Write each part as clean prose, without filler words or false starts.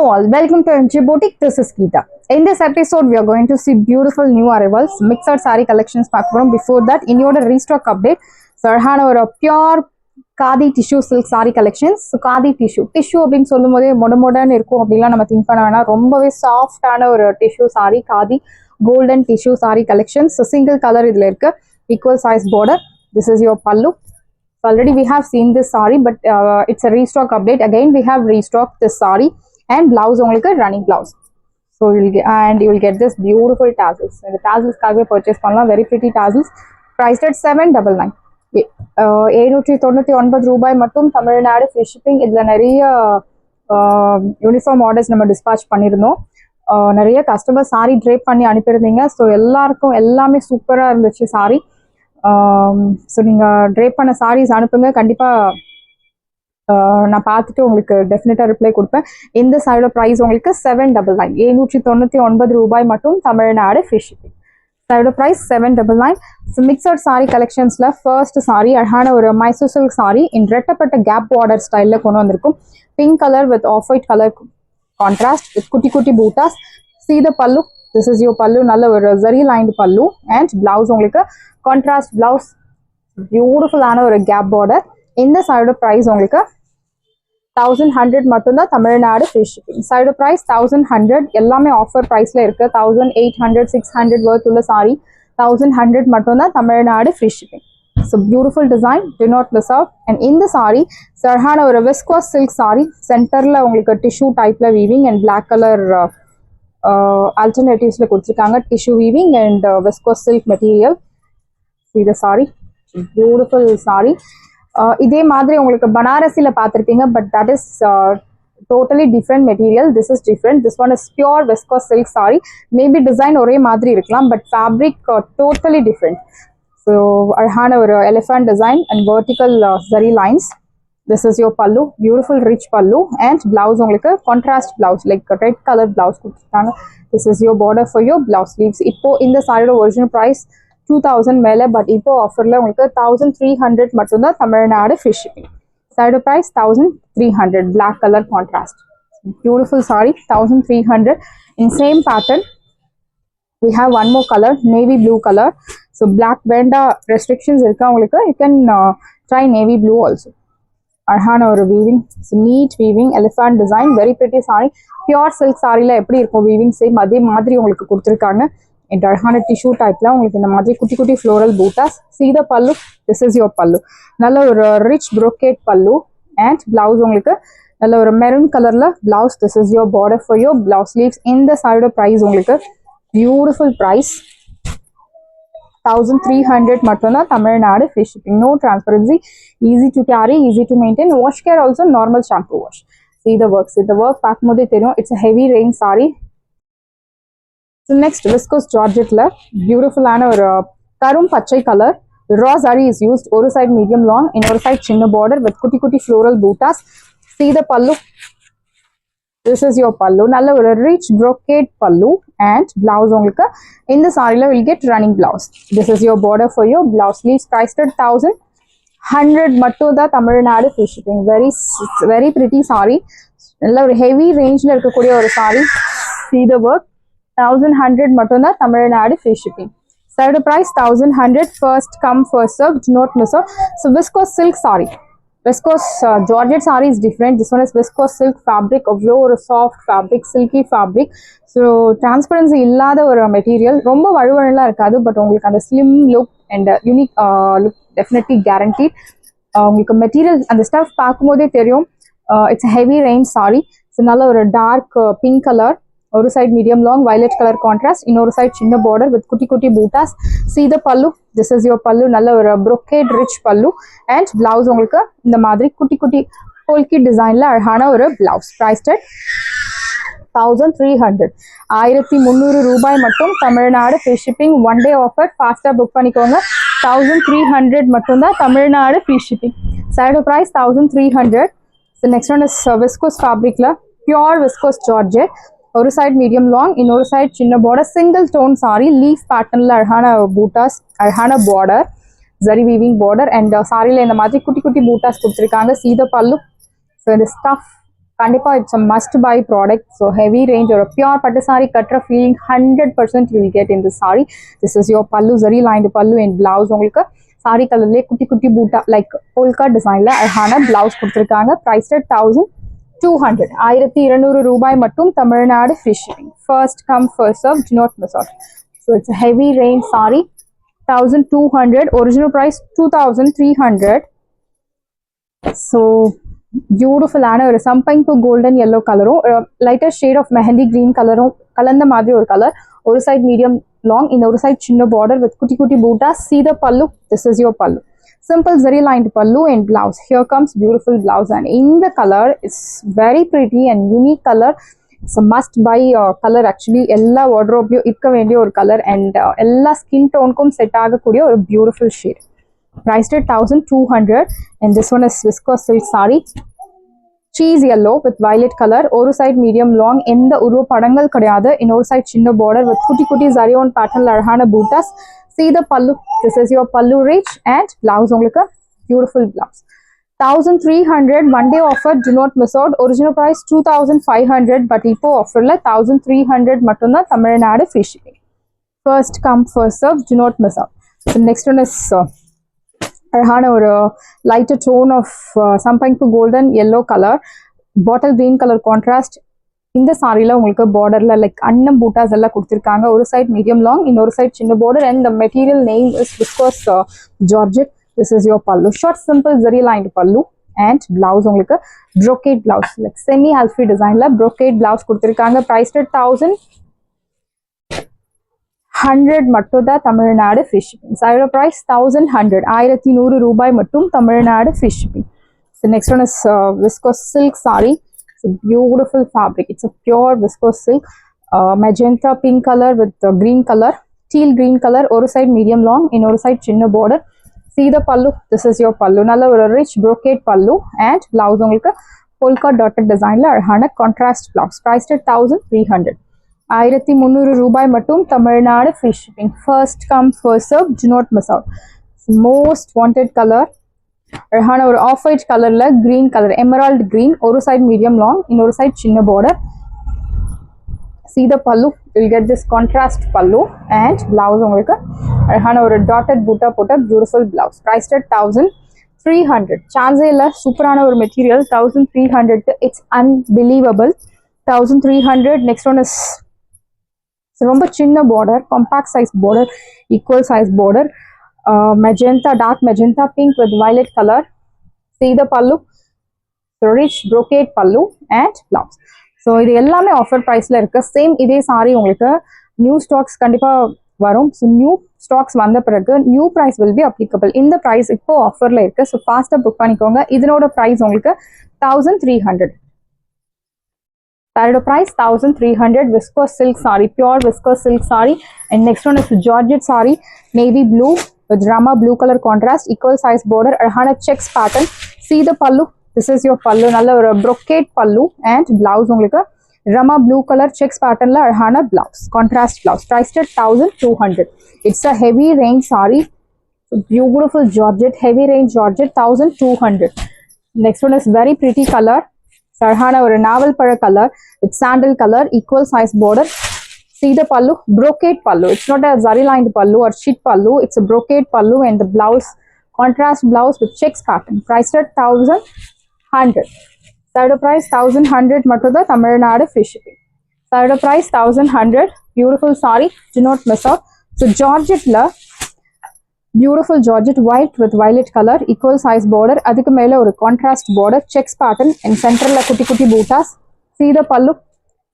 all, welcome to MG Boutique. This is Geeta. In this episode, we are going to see beautiful new arrivals, mixed saree collections. Before that, in your restock update, Sarhana or pure Khadi tissue silk saree collections. So Khadi tissue அப்படின்னு சொல்லும்போதே மொடமொடன்னு இருக்கும் அப்படிலாம் நம்ம think பண்ண வேணாம். ரொம்பவே சாஃப்டான ஒரு tissue saree Khadi golden tissue saree collections. So single color இதுல இருக்கு, equal size border. This is your pallu. Already we have seen this saree, but it's a restock update. Again, we have restocked this saree and blouse only running blouse. So you will get this beautiful tassels. And the tassels can be purchased pannalam, very pretty tassels. Priced at 799. 799 ரூபாய் மட்டும் Tamil Nadu free shipping. இதுல நிறைய uniform orders நம்ம dispatch பண்ணியிருந்தோம். நிறைய customer sorry drape பண்ணி அனுப்பியிருந்தீங்க. So எல்லாருக்கும் எல்லாமே சூப்பராக இருந்துச்சு சாரி. ஸோ நீங்கள் ட்ரேப் பண்ண சாரீஸ் அனுப்புங்க, கண்டிப்பாக நான் பார்த்துட்டு உங்களுக்கு டெஃபினட்டாக ரிப்ளை கொடுப்பேன். இந்த சாரியோட ப்ரைஸ் உங்களுக்கு 799, 799 ரூபாய் மட்டும் தமிழ்நாடு ஃப்ரீ ஷிப்பிங். சாரியோட ப்ரைஸ் 799. ஸோ மிக்சட் சாரி கலெக்ஷன்ஸில் ஃபர்ஸ்ட் சாரி அழகான ஒரு மைசூர் சில்க் சாரி இன் ரெட்டப்பட்ட கேப் பார்டர் ஸ்டைலில் கொண்டு வந்திருக்கும். Pink colour with off white colour contrast with குட்டி குட்டி buttas. See the pallu. This is your pallu. நல்ல ஒரு zari lined pallu and blouse உங்களுக்கு contrast blouse, beautiful ஆன ஒரு gap border. இந்த சைடு பிரைஸ் உங்களுக்கு 1100 மட்டும்தான் Tamil Nadu free shipping. Side price 1100, எல்லாமே ஆஃபர் பிரைஸ்ல இருக்கு. 1800 600 வர்த் உள்ள சாரி 1100 மட்டும்தான் Tamil Nadu free shipping. So beautiful design, do not miss out. And இந்த சாரி சர்ஹான ஒரு விஸ்கோஸ் சில்க் சாரி, சென்டர்ல உங்களுக்கு டிஷ்யூ டைப்ல வீவிங் அண்ட் பிளாக் கலர் ஆல்டர்னேட்டிவ்ஸ்ல கொடுத்துருக்காங்க. Tissue weaving and viscose silk material. இந்த சாரி பியூட்டிஃபுல் சாரி. இதே மாதிரி உங்களுக்கு பனாரசில பார்த்துருப்பீங்க, but that is totally different material. This is different. This one is pure viscose silk sorry. Maybe design ஒரே மாதிரி இருக்கலாம், but fabric totally different. So அழகான ஒரு elephant design and vertical zari lines. This is your pallu, beautiful rich pallu and blouse உங்களுக்கு contrast blouse like red color blouse கொடுத்துட்டாங்க. This is your border for your blouse sleeves. இப்போ இந்த சாரியோட original price 2000 மேல, but இப்போ ஆஃபர்ல உங்களுக்கு 1300 மட்டும்தான் தமிழ்நாடு ஃப்ரீ ஷிப்பிங். சாரியோட price 1300, black color contrast, beautiful saree 1300. in same pattern we have one more color, navy blue color. So black வேண்டா restrictions இருக்கா உங்களுக்கு, you can try navy blue also. அழகான ஒரு weaving, neat weaving, elephant design, very pretty sari. Pure silk சாரியில் எப்படி இருக்கும் weaving, same அதே மாதிரி உங்களுக்கு கொடுத்துருக்காங்க. இந்த அழகான டிஷ்யூ டைப்ல உங்களுக்கு இந்த மாதிரி குட்டி குட்டி ஃப்ளோரல் பூட்டாஸ். See the pallu. This is your pallu. நல்ல ஒரு rich brocade pallu and blouse உங்களுக்கு நல்ல ஒரு மெரூன் கலர்ல blouse. This is your border for your blouse sleeves. இந்த சாரியோட ப்ரைஸ் உங்களுக்கு பியூட்டிஃபுல் ப்ரைஸ் 1300 மட்டும்தான் Tamil Nadu free shipping. No transparency, easy to carry, easy to maintain. Wash care also normal shampoo wash. See the work. இந்த work பார்க்கும்போதே தெரியும், it's heavy rain sari. So next viscose ஜார்ஜெட்ல பியூட்டிஃபுல்லான ஒரு கரும் பச்சை colour raw sari is used. ஒரு சைட் மீடியம் லாங், இன்னொரு சைட் சின்ன பார்டர் வித் குட்டி குட்டி ஃப்ளோரல் பூட்டாஸ். See the pallu. This is your pallu. நல்ல ஒரு rich brocade pallu and blouse உங்களுக்கு இந்த சாரில will get running blouse. This is your border for your blouse sleeves. Priced at 1100 மட்டும் தான் Tamil Nadu free shipping. Very pretty sorry, நல்ல ஒரு heavy ரேஞ்ச்ல இருக்கக்கூடிய ஒரு சாரி. See the work. 1100 மட்டும் தான் தமிழ்நாடு ஃப்ரீ ஷிப்பிங். சாரியோட price 1100. First come first serve, do not miss out. So viscose silk saree. Viscose Georgette saree is different. This one is viscose silk fabric, அவ்வளோ ஒரு soft fabric, silky fabric. So transparency இல்லாத ஒரு material, ரொம்ப வழுவழலாம் இருக்காது, but உங்களுக்கு அந்த slim look and unique look definitely guaranteed. உங்களுக்கு மெட்டீரியல் அந்த ஸ்டஃப் பார்க்கும்போதே தெரியும். It's heavy rain sari. So நல்ல ஒரு டார்க் பிங்க் கலர், ஒரு side medium long violet colour contrast, இன்னொரு சைட் சின்ன பார்டர் வித் குட்டி குட்டி buttas. See the pallu. This is your pallu. நல்ல ஒரு brocade rich pallu and blouse உங்களுக்கு இந்த மாதிரி குட்டி குட்டி polki டிசைன்ல அழகான ஒரு பிளவுஸ். Priced at 1300, 1300 ரூபாய் மட்டும் Tamil Nadu free shipping. One day offer, ஃபாஸ்டா புக் பண்ணிக்கோங்க. 1300 மட்டும் தான் தமிழ்நாடு ஃப்ரீ ஷிப்பிங். சாரியோட price 1300. So next one is viscose fabricல pure viscose georgette. ஒரு சைட் மீடியம் லாங், இன்னொரு சைட் சின்ன border, single tone sari, leaf பேட்டர்ன்ல அழகான பூட்டாஸ், அழகான border, zari weaving border and சாரியில இந்த மாதிரி குட்டி குட்டி பூட்டாஸ் கொடுத்துருக்காங்க. See the pallu. So இந்த stuff Kandipa, it's a must buy product. So heavy range or a pure pattu saree katra feeling 100% you will get in this saree. This is your pallu, zari lined pallu and blouse. உங்களுக்கு saree color le kutti kutti boota like polka design la ahana blouse kuduthirukanga. Priced at 1200. 1200 ரூபாய் மட்டும் Tamil Nadu free shipping. First come first serve, do not miss out. So it's a heavy range saree. 1200, original price 2300. So beautiful ஆன ஒரு சம்பங்கு golden yellow கலரும் lighter shade of mehndi green கலரும் கலந்த மாதிரி ஒரு கலர். ஒரு சைடு மீடியம் லாங், இந்த ஒரு சைடு சின்ன பார்டர் வித் குட்டி குட்டி பூட்டா. See the pallu, this is your pallu. Simple zari lined pallu and blouse. Here comes beautiful blouse, and in the color is very pretty and unique color. It's a must buy color actually. எல்லா wardrobe இருக்க வேண்டிய ஒரு colour and எல்லா skin டோனுக்கும் set ஆகக்கூடிய ஒரு beautiful shade. Priced at 1200, and this one is viscose silk saree. Cheese yellow with violet color. Oru side medium long. Endha uruva padangal kadiyadu. Innoru side chinna border with kutti kutti zari on pattern la alahana bootas. See the pallu. This is your pallu rich and blouse ungalku beautiful blouse. 1300 one day offer. Do not miss out. Original price 2500, but ipo offer la 1300 mattum da Tamil Nadu free shipping. First come first serve. Do not miss out. So next one is அழகான ஒரு lighter tone of சம்பங்கு golden yellow colour, bottle green colour contrast. இந்த சாரியில் உங்களுக்கு பார்டரில் like அன்னம் பூட்டாஸ் எல்லாம் கொடுத்துருக்காங்க. ஒரு சைட் மீடியம் லாங், இன்னொரு சைட் சின்ன border, and the material name is viscose georgette. This is your பல்லு. ஷார்ட் சிம்பிள் ஜரி லைன்டு பல்லு அண்ட் பிளவுஸ் உங்களுக்கு ப்ரோகேட் பிளவுஸ் லைக் செமி ஹல்ஃபி டிசைனில் ப்ரோகேட் பிளவுஸ் கொடுத்துருக்காங்க. ப்ரைஸ்ட் 1100 மட்டும் தான் தமிழ்நாடு ஃப்ரீ ஷிப்பிங். சாரியோட ப்ரைஸ் 1100, 1100 ரூபாய் மட்டும் Tamil Nadu free shipping. So next one is viscose silk saree. It's a beautiful fabric. It's a pure viscose silk. Magenta pink color with green color, teal green color. Oru side medium long, இன்னொரு side சின்ன border. See the pallu. This is your pallu. நல்ல ஒரு rich brocade pallu and blouse உங்களுக்கு polka dotted designல அழகான contrast blouse. Priced at 1300. 1300 ரூபாய் மட்டும் Tamil Nadu free shipping. First come first serve, to not miss out. Most wanted colour அழகான ஒரு of white கலர்ல green colour, emerald green. ஒரு சைட் மீடியம் லாங், இன்னொரு side சின்ன border. See the pallu, you will get this contrast pallu and blouse உங்களுக்கு அழகான ஒரு dotted பூட்டா போட்ட பியூட்டிஃபுல் பிளவுஸ். Priced at 1300. சான்ஸே இல்லை, சூப்பரான ஒரு material. 1300, it's unbelievable. 1300. Next one is ரொம்ப சின்ன border, compact size border, equal size border, magenta, dark magenta pink with violet colour. See the pallu, rich brocade pallu and blouse. So இது எல்லாமே offer ப்ரைஸில் இருக்கு. சேம் இதே sorry உங்களுக்கு new stocks கண்டிப்பாக வரும். ஸோ நியூ ஸ்டாக்ஸ் வந்த பிறகு new price will be applicable. இந்த ப்ரைஸ் இப்போ ஆஃபரில் இருக்கு. ஸோ ஃபாஸ்ட்டாக புக் பண்ணிக்கோங்க. இதனோட ப்ரைஸ் உங்களுக்கு 1300. Saree price 1300. Viscose silk saree, pure viscose silk saree. And next one is Georgette saree, navy blue with Rama blue color contrast, equal size border, Arhana checks pattern. See the pallu. This is your pallu. Nalla or brocade pallu and blouse ungalku Rama blue color checks pattern la Arhana blouse, contrast blouse. Priced at 1200. It's a heavy range saree. Beautiful Georgette, heavy range Georgette, 1200. Next one is very pretty color. Sarhana or a navel para color with sandal color, equal size border. See the pallu, brocade pallu. It's not a zari lined pallu or sheet pallu. It's a brocade pallu and the blouse, contrast blouse with checks pattern. Priced at 1100. Saree price 1100 mattuda Tamil Nadu free shipping. Saree price 1100. Beautiful saree. Do not miss out. So Georgette la beautiful Georgette white with violet color, equal size border. அதுக்கு மேல ஒரு contrast border, checks pattern and centerல குட்டி குட்டி buttas. See the pallu.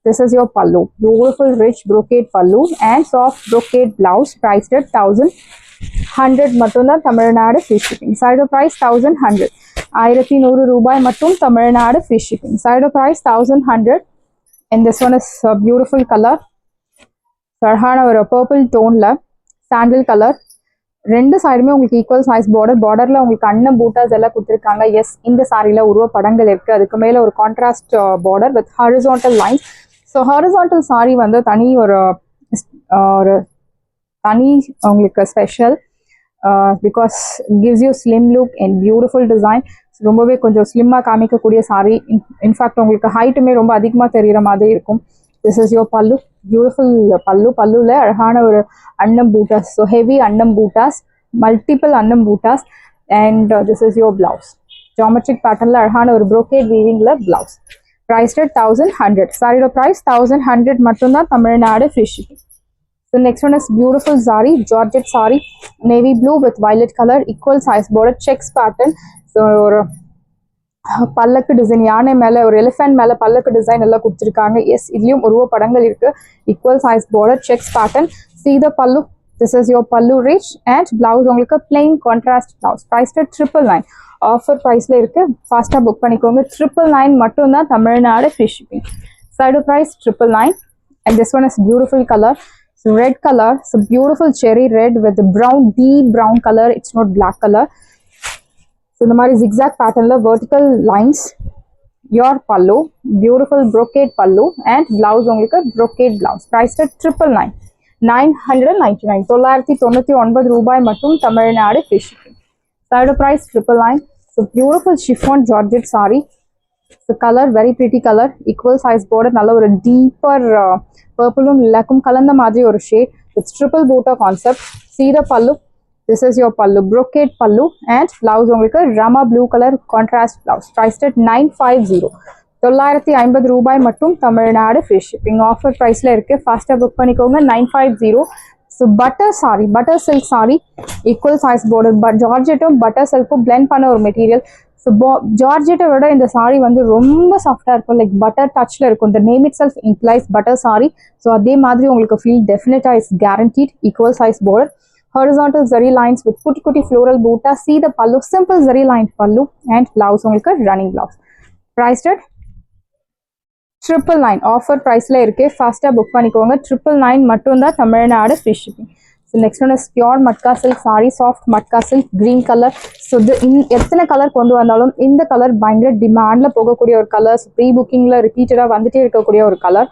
This is your pallu. Beautiful rich brocade pallu and soft brocade blouse. Priced at 1100 மட்டும் தான் Tamil Nadu free shipping. Saree price 1100. 1100 ரூபாய் மட்டும் Tamil Nadu free shipping. Saree price 1100. And this one is a beautiful color. சரஹான ஒரு purple toneல sandal color. ரெண்டு சைடுமே உங்களுக்கு equal size border, பார்டர்ல உங்களுக்கு அன்னம் பூட்டாஸ் எல்லாம் கொடுத்துருக்காங்க. எஸ், இந்த சாரியில உருவ படங்கள் இருக்கு. அதுக்கு மேல ஒரு contrast border with horizontal lines. So horizontal sorry வந்து தனி ஒரு தனி உங்களுக்கு special because gives you slim look and beautiful design. ரொம்பவே கொஞ்சம் ஸ்லிம்மாக காமிக்கக்கூடிய saree. இன்ஃபேக்ட் உங்களுக்கு ஹைட்டுமே ரொம்ப அதிகமாக தெரிகிற மாதிரி இருக்கும். திஸ் இஸ் யோர் பல்லு. பியூட்டிஃபுல் பல்லுவில் அழகான ஒரு அன்னம் பூட்டாஸ். ஸோ ஹெவி அன்னம் பூட்டாஸ், மல்டிபிள் அன்னம் buttas. And this is your blouse. Geometric பேட்டர்னில் அழகான ஒரு brocade வீவிங்கில் பிளவுஸ். Price rate 1100. சாரியோட ப்ரைஸ் 1100 மட்டும்தான், Tamil Nadu free shipping. So next one is beautiful saree, Georgette saree, navy blue with violet color, equal size border, checks pattern. So ஒரு பல்லக்கு design, யானை மேலே ஒரு எலிஃபென்ட் மேலே பல்லக்கு டிசைன் எல்லாம் கொடுத்துருக்காங்க. எஸ், இதுலேயும் உருவ படங்கள் இருக்கு. Equal size border, checks pattern. See the pallu. This is your pallu rich and blouse உங்களுக்கு plain contrast blouse. Price at 999. Offer ப்ரைஸில் இருக்கு. ஃபாஸ்ட்டாக புக் பண்ணிக்கோங்க. 999 மட்டும்தான், Tamil Nadu free shipping. Side price 999. And this one is beautiful color. So red color, so beautiful cherry red with the brown, deep brown color. It's not black color. So the mari zigzag pattern la vertical lines. Your pallu, beautiful brocade pallu and blouse ungalku brocade blouse. Price at 999. 999. 999 ரூபாய் மட்டும், Tamil Nadu free shipping. Side price 999. So beautiful chiffon Georgette saree. The color very pretty color, equal size border, நல்ல ஒரு deeper purple லக்கும் கலந்த மாதிரி ஒரு shade with triple border concept. See the pallu. This is your pallu, brocade pallu and blouse உங்களுக்கு rama blue color contrast blouse. Priced at 950. 950 ரூபாய் மட்டும், Tamil Nadu free shipping. Offer ப்ரைஸில் இருக்கு. ஃபாஸ்ட்டாக புக் பண்ணிக்கோங்க. 950. So butter sari, butter silk sari, equal size border, ஜார்ஜெட்டும் பட்டர் சில்க்கும் பிளெண்ட் பண்ண ஒரு மெட்டீரியல். ஸோ ஜார்ஜெட்டை விட இந்த சாரி வந்து ரொம்ப சாஃப்டாக இருக்கும். லைக் பட்டர் டச்சில் இருக்கும். இந்த name it self implies butter sorry. So அதே மாதிரி உங்களுக்கு ஃபீல் டெஃபினட்டாக is guaranteed. Equal size border, horizontal zari lines with kutti kutti floral butta. See the pallu, simple zari lined pallu and blouse உங்களுக்கு running blouse. Priced at 999. Offer ப்ரைஸில் இருக்கு. ஃபாஸ்ட்டாக book பண்ணிக்கோங்க. 999 மட்டும்தான், Tamil Nadu free shipping. So next one is pure matka silk sorry, soft matka silk green colour. So எத்தனை colour கொண்டு வந்தாலும் இந்த கலர் பயங்கர டிமாண்டில் போகக்கூடிய ஒரு கலர். ப்ரீ புக்கிங்கில் ரிப்பீட்டடாக வந்துட்டே இருக்கக்கூடிய ஒரு colour.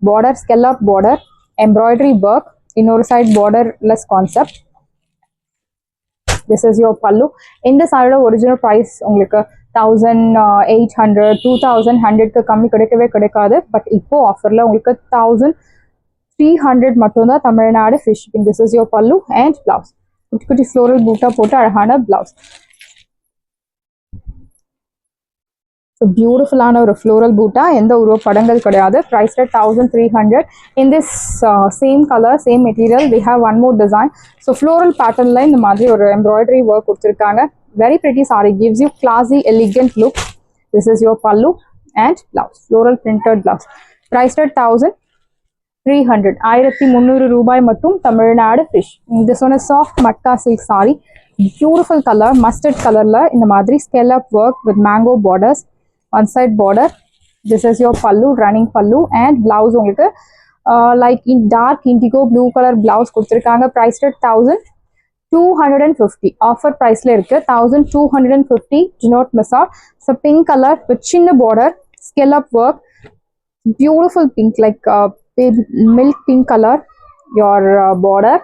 Border scallop border, embroidery work, இன்னொரு side borderless concept. This is your pallu. இந்த சாரியோட ஒரிஜினல் ப்ரைஸ் உங்களுக்கு 1800, 2100க்கு கம்மி கிடைக்கவே கிடைக்காது. பட் இப்போ ஆஃபரில் உங்களுக்கு 1300 மட்டும்தான், Tamil Nadu free shipping. This is your பல்லு அண்ட் பிளவுஸ். குட்டி குட்டி ஃப்ளோரல் பூட்டா போட்டு அழகான பிளவுஸ். ஸோ பியூட்டிஃபுல்லான ஒரு ஃப்ளோரல் பூட்டா, எந்த உருவ படங்கள் கிடையாது. Price rate 1300. In this same colour same material we have one more design. So floral பேட்டர்னில் இந்த மாதிரி ஒரு எம்ப்ராய்டரி ஒர்க் கொடுத்துருக்காங்க. Very pretty saree, gives you classy, elegant look. This is your pallu and blouse, floral printed blouse. Priced at 1300. 1300 ரூபாய் மட்டும், Tamil Nadu free. This one is soft matka silk saree, beautiful color, mustard colorல இந்த மாதிரி scallop work with mango borders, one side border. This is your pallu, running pallu and blouse உங்களுக்கு like in dark indigo blue color blouse கொடுத்திருக்காங்க. Priced at 1250. Offer ப்ரைஸில் இருக்கு. 1250. Do not miss out. So pink color with சின்ன border, scallop work, beautiful pink like milk pink color. Your border,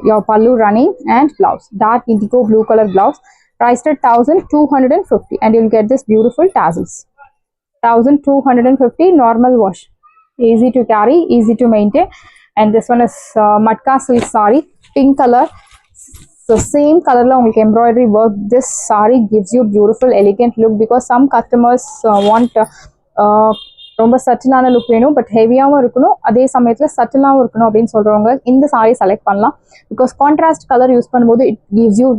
your pallu running and blouse, dark indigo blue color blouse. Priced at 1250 and you'll get this beautiful tassels. 1250. Normal wash, easy to carry, easy to maintain. And this one is matka silk saree, pink color. So same color la உங்களுக்கு embroidery work. This saree gives you beautiful elegant look because some customers want ரொம்ப சட்டிலான look வேணும் but ஹெவியாகவும் இருக்கணும், அதே சமயத்தில் சட்டிலாகவும் இருக்கணும் அப்படின்னு சொல்கிறவங்க இந்த சாரீ செலக்ட் பண்ணலாம். பிகாஸ் கான்ட்ராஸ்ட் கலர் யூஸ் பண்ணும்போது இட் கிவ்ஸ் யூ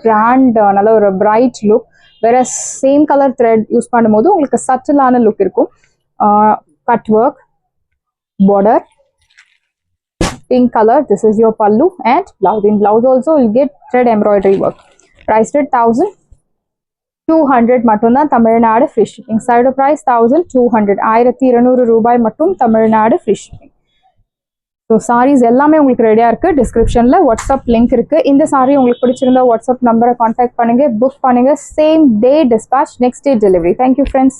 கிராண்ட் நல்ல ஒரு பிரைட் லுக். வேற சேம் கலர் த்ரெட் யூஸ் பண்ணும்போது உங்களுக்கு சட்டிலான லுக் இருக்கும். Cut work, border, pink color. This is your pallu and blouse. In blouse also you'll get thread embroidery work. Priced at 1200 மட்டும்தான், Tamil Nadu free shipping. Side price 1200. 1200 ரூபாய் மட்டும், Tamil Nadu free shipping. So saris எல்லாமே உங்களுக்கு ரெடியாக இருக்குது. டிஸ்கிரிப்ஷனில் வாட்ஸ்அப் லிங்க் இருக்குது. இந்த சாரீ உங்களுக்கு பிடிச்சிருந்தா வாட்ஸ்அப் நம்பரை கான்டாக்ட் பண்ணுங்கள், புக் பண்ணுங்கள். Same day dispatch, next day delivery. Thank you friends.